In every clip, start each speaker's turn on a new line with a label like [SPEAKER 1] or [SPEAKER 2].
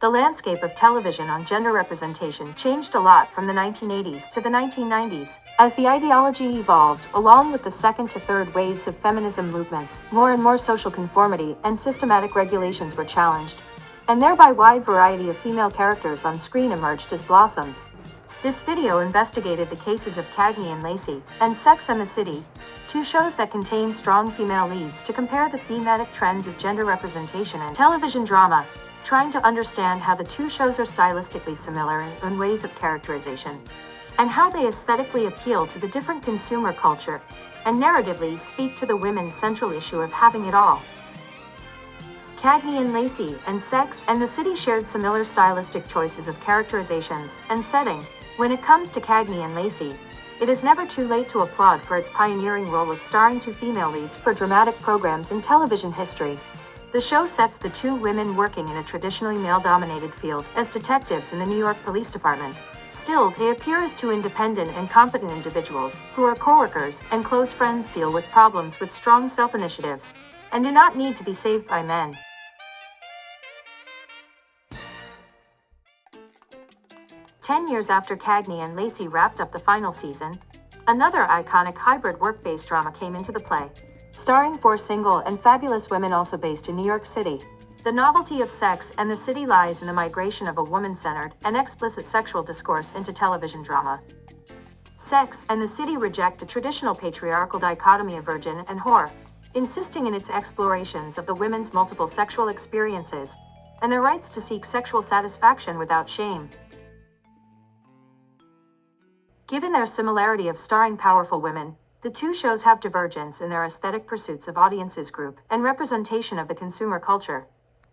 [SPEAKER 1] The landscape of television on gender representation changed a lot from the 1980s to the 1990s. As the ideology evolved, along with the second to third waves of feminism movements, more and more social conformity and systematic regulations were challenged, and thereby wide variety of female characters on screen emerged as blossoms. This video investigated the cases of Cagney and Lacey and Sex and the City, two shows that contain strong female leads, to compare the thematic trends of gender representation in television drama, trying to understand how the two shows are stylistically similar in ways of characterization, and how they aesthetically appeal to the different consumer culture, and narratively speak to the women's central issue of having it all. Cagney and Lacey and Sex and the City shared similar stylistic choices of characterizations and setting. When it comes to Cagney and Lacey, it is never too late to applaud for its pioneering role of starring two female leads for dramatic programs in television history. The show sets the two women working in a traditionally male-dominated field as detectives in the New York Police Department. Still, they appear as two independent and competent individuals who are co-workers and close friends, deal with problems with strong self-initiatives, and do not need to be saved by men. Ten years after Cagney and Lacey wrapped up the final season, another iconic hybrid work-based drama came into the play, starring four single and fabulous women also based in New York City. The novelty of Sex and the City lies in the migration of a woman-centered and explicit sexual discourse into television drama. Sex and the City reject the traditional patriarchal dichotomy of virgin and whore, insisting in its explorations of the women's multiple sexual experiences and their rights to seek sexual satisfaction without shame. Given their similarity of starring powerful women, the two shows have divergence in their aesthetic pursuits of audiences group and representation of the consumer culture.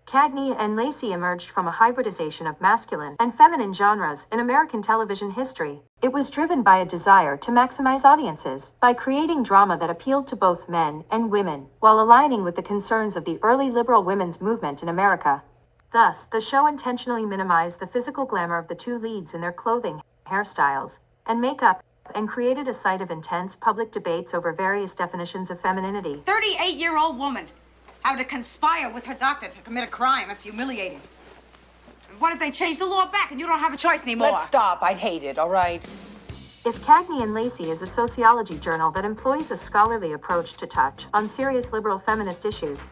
[SPEAKER 1] Cagney and Lacey emerged from a hybridization of masculine and feminine genres in American television history. It was driven by a desire to maximize audiences by creating drama that appealed to both men and women, while aligning with the concerns of the early liberal women's movement in America. Thus, the show intentionally minimized the physical glamour of the two leads in their clothing, hairstyles, and makeup, and created a site of intense public debates over various definitions of femininity.
[SPEAKER 2] 38-year-old woman how to conspire with her doctor to commit a crime. That's humiliating. What if they change the law back and you don't have a choice anymore?
[SPEAKER 3] Let's stop. I'd hate it, all right?
[SPEAKER 1] If Cagney and Lacey is a sociology journal that employs a scholarly approach to touch on serious liberal feminist issues,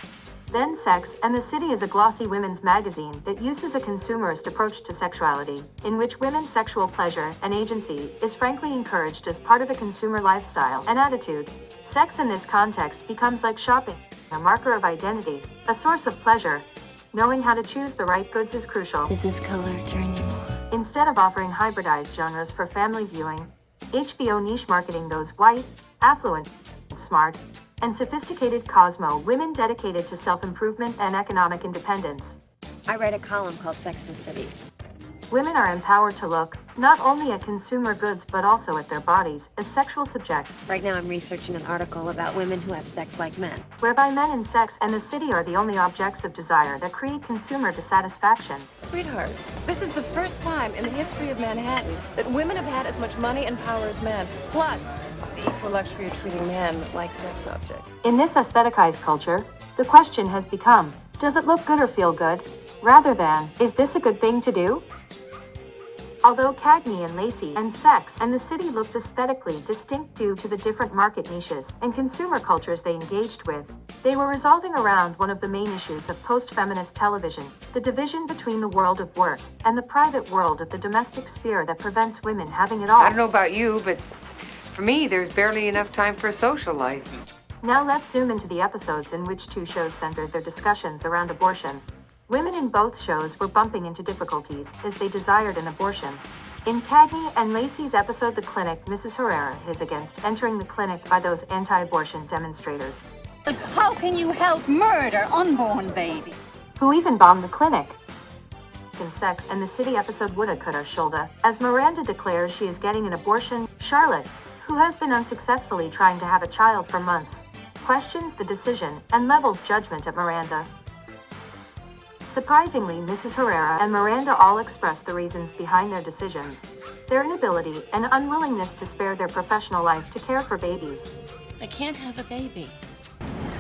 [SPEAKER 1] then Sex and the City is a glossy women's magazine that uses a consumerist approach to sexuality, in which women's sexual pleasure and agency is frankly encouraged as part of a consumer lifestyle and attitude. Sex in this context becomes like shopping, a marker of identity, a source of pleasure. Knowing how to choose the right goods is crucial.
[SPEAKER 4] Does this color turn you on?
[SPEAKER 1] Instead of offering hybridized genres for family viewing, HBO niche marketing those white, affluent, smart, and sophisticated Cosmo women dedicated to self-improvement and economic independence.
[SPEAKER 4] I write a column called Sex and the City.
[SPEAKER 1] Women are empowered to look not only at consumer goods but also at their bodies as sexual subjects.
[SPEAKER 4] Right now I'm researching an article about women who have sex like men.
[SPEAKER 1] Whereby men in Sex and the City are the only objects of desire that create consumer dissatisfaction.
[SPEAKER 3] Sweetheart, this is the first time in the history of Manhattan that women have had as much money and power as men. Plus, the equal luxury of treating men like sex objects.
[SPEAKER 1] In this aestheticized culture, the question has become, does it look good or feel good? Rather than, is this a good thing to do? Although Cagney and Lacey and Sex and the City looked aesthetically distinct due to the different market niches and consumer cultures they engaged with, they were resolving around one of the main issues of post-feminist television, the division between the world of work and the private world of the domestic sphere that prevents women having it all.
[SPEAKER 5] I don't know about you, but for me, there's barely enough time for a social life.
[SPEAKER 1] Now let's zoom into the episodes in which two shows centered their discussions around abortion. Women in both shows were bumping into difficulties as they desired an abortion. In Cagney and Lacey's episode The Clinic, Mrs. Herrera is against entering the clinic by those anti-abortion demonstrators.
[SPEAKER 6] But how can you help murder unborn babies?
[SPEAKER 1] Who even bombed the clinic. In Sex and the City episode Woulda Coulda Shoulda, as Miranda declares she is getting an abortion, Charlotte, who has been unsuccessfully trying to have a child for months, questions the decision and levels judgment at Miranda. Surprisingly, Mrs. Herrera and Miranda all express the reasons behind their decisions, their inability and unwillingness to spare their professional life to care for babies.
[SPEAKER 4] I can't have a baby.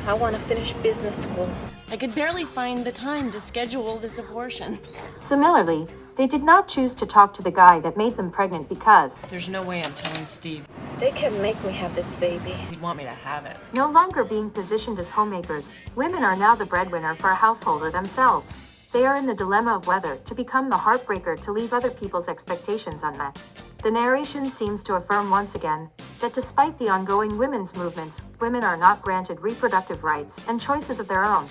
[SPEAKER 3] I want to finish business school.
[SPEAKER 7] I could barely find the time to schedule this abortion.
[SPEAKER 1] Similarly, they did not choose to talk to the guy that made them pregnant because,
[SPEAKER 7] There's no way I'm telling Steve.
[SPEAKER 3] They can make me have this baby.
[SPEAKER 7] He'd want me to have it.
[SPEAKER 1] no longer being positioned as homemakers, women are now the breadwinner for a household or themselves. They are in the dilemma of whether to become the heartbreaker to leave other people's expectations unmet. The narration seems to affirm once again that despite the ongoing women's movements, women are not granted reproductive rights and choices of their own.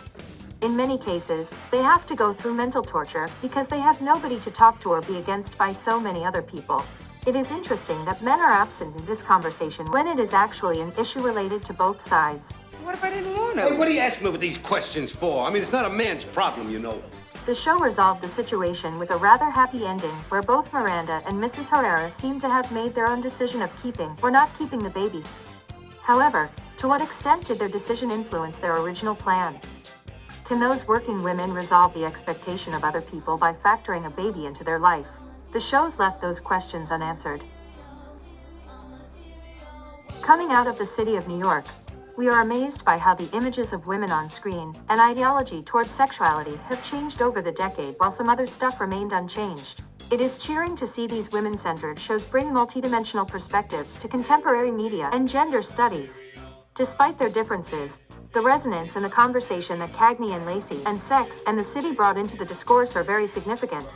[SPEAKER 1] In many cases, they have to go through mental torture because they have nobody to talk to or be against by so many other people. It is interesting that men are absent in this conversation when it is actually an issue related to both sides.
[SPEAKER 5] What if I didn't want to?
[SPEAKER 8] Hey, what are you asking me with these questions for? I mean, it's not a man's problem, you know.
[SPEAKER 1] The show resolved the situation with a rather happy ending where both Miranda and Mrs. Herrera seem to have made their own decision of keeping or not keeping the baby. However, to what extent did their decision influence their original plan? Can those working women resolve the expectation of other people by factoring a baby into their life? The show's left those questions unanswered. Coming out of the city of New York, we are amazed by how the images of women on screen and ideology towards sexuality have changed over the decade while some other stuff remained unchanged. It is cheering to see these women-centered shows bring multidimensional perspectives to contemporary media and gender studies. Despite their differences, the resonance and the conversation that Cagney and Lacey and sex and the city brought into the discourse are very significant.